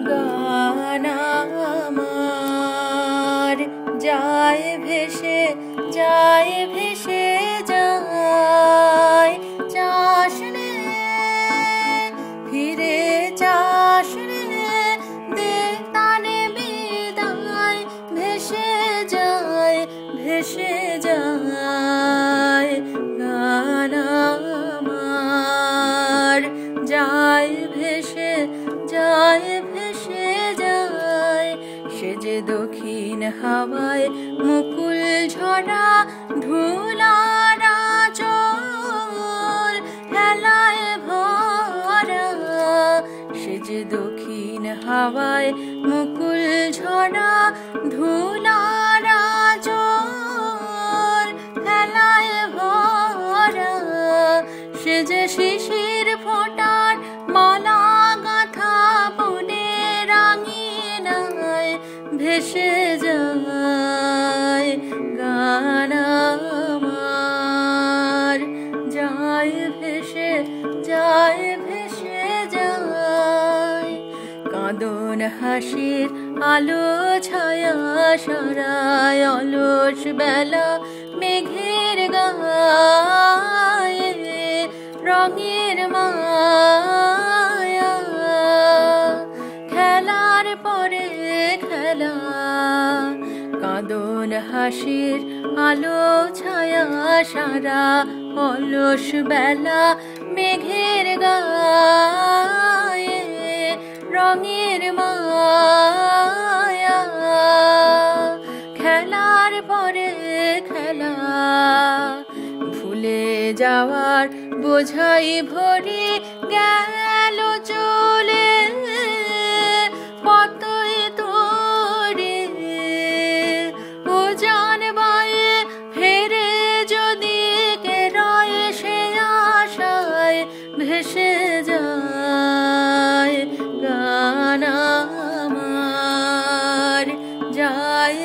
গান আমার যায় ভেসে যায় ভেসে যায়। চাস রে ফিরে চাস রে দে তারে বিদায়, ভেসে যায় ভেসে যায়। গান আমার যায় ভেসে যায় ভেসে যায়। সে যে দক্ষিণ হাওয়ায় মুকুল ঝরা ধুলার আঁচল হেলায় ভরা। সে যে দক্ষিণ হাওয়ায় মুকুল ঝরা ধুলার আঁচল হেলায় ভরা। সে যে শিশির ফোটার মালা গাঁথা বনে রাঙিনায় ভেসে যায়। গান আমার যায় ভেসে যায় ভেসে যায়। কাঁদন হাসির আলো ছায়া সারায় অলস বেলা মেঘের গায়ে রঙের মায়া। খেলার পরে খেলা কাঁদন হাসির আলো ছায়া সারা অলস বেলা মেঘের গায়ে রঙের মায়া। খেলার পরে খেলা ভুলে যাওয়ার বোঝাই ভরে গেল চলে কতই তোরে। ও জান বায়ে ফেরে যদি কে রয় সে আশায় ভেসে যায়। গান আমার যায়